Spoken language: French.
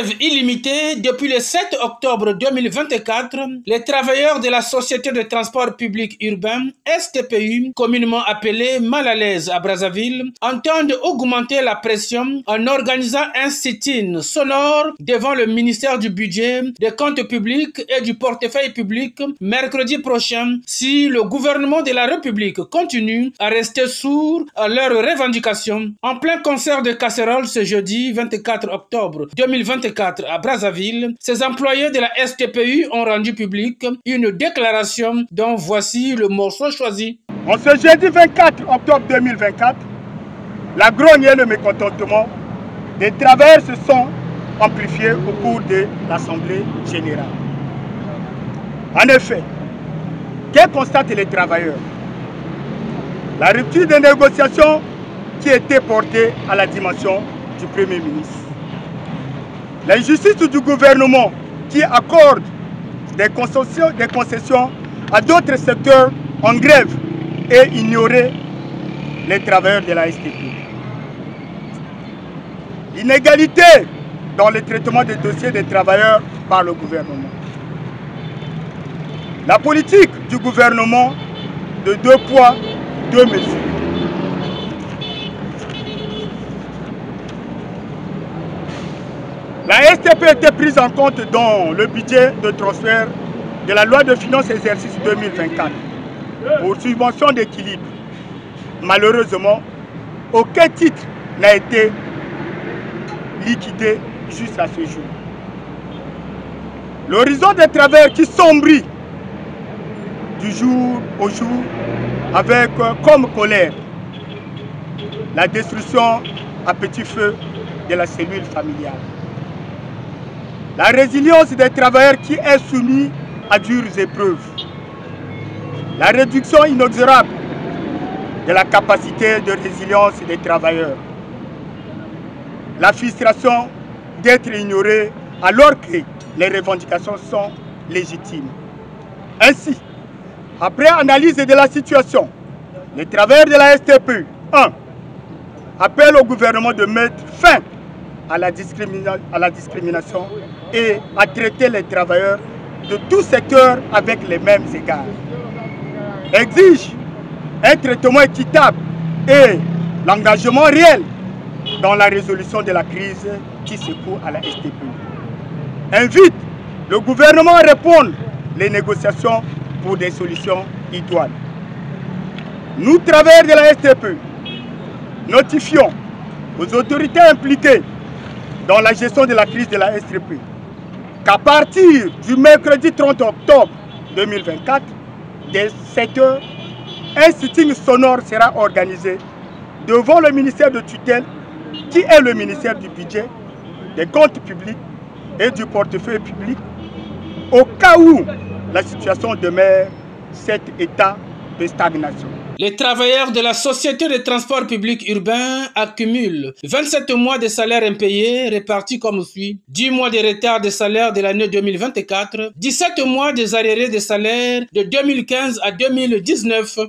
grève illimitée depuis le 7 octobre 2024, les travailleurs de la Société de transport public urbain, STPU, communément appelée Mal à l'aise à Brazzaville, entendent augmenter la pression en organisant un sit-in sonore devant le ministère du Budget, des Comptes publics et du Portefeuille public mercredi prochain si le gouvernement de la République continue à rester sourd à leurs revendications. En plein concert de casseroles ce jeudi 24 octobre 2024 à Brazzaville, ces employés de la STPU ont rendu public une déclaration dont voici le morceau choisi. En ce jeudi 24 octobre 2024, la grogne et le mécontentement des travailleurs se sont amplifiés au cours de l'Assemblée générale. En effet, que constatent les travailleurs? La rupture des négociations qui était portée à la dimension du Premier ministre. L'injustice du gouvernement qui accorde des concessions à d'autres secteurs en grève et ignorer les travailleurs de la STP. L'inégalité dans le traitement des dossiers des travailleurs par le gouvernement. La politique du gouvernement de 2 poids, 2 mesures. La STP était prise en compte dans le budget de transfert de la loi de finances exercice 2024 pour subvention d'équilibre. Malheureusement, aucun titre n'a été liquidé jusqu'à ce jour. L'horizon des travailleurs qui sombrit du jour au jour avec comme colère la destruction à petit feu de la cellule familiale. La résilience des travailleurs qui est soumise à dures épreuves. La réduction inexorable de la capacité de résilience des travailleurs. La frustration d'être ignorés alors que les revendications sont légitimes. Ainsi, après analyse de la situation, les travailleurs de la STP, 1. appellent au gouvernement de mettre fin à la discrimination et à traiter les travailleurs de tout secteur avec les mêmes égards. Exige un traitement équitable et l'engagement réel dans la résolution de la crise qui secoue à la STP. Invite le gouvernement à répondre les négociations pour des solutions idoines. Nous, travailleurs de la STP, notifions aux autorités impliquées dans la gestion de la crise de la STP qu'à partir du mercredi 30 octobre 2024, dès 7 h, un sitting sonore sera organisé devant le ministère de tutelle, qui est le ministère du Budget, des Comptes publics et du Portefeuille public, au cas où la situation demeure cet état de stagnation. Les travailleurs de la Société de transport public urbain accumulent 27 mois de salaire impayés répartis comme suit: 10 mois de retard de salaire de l'année 2024, 17 mois des arriérés de salaire de 2015 à 2019.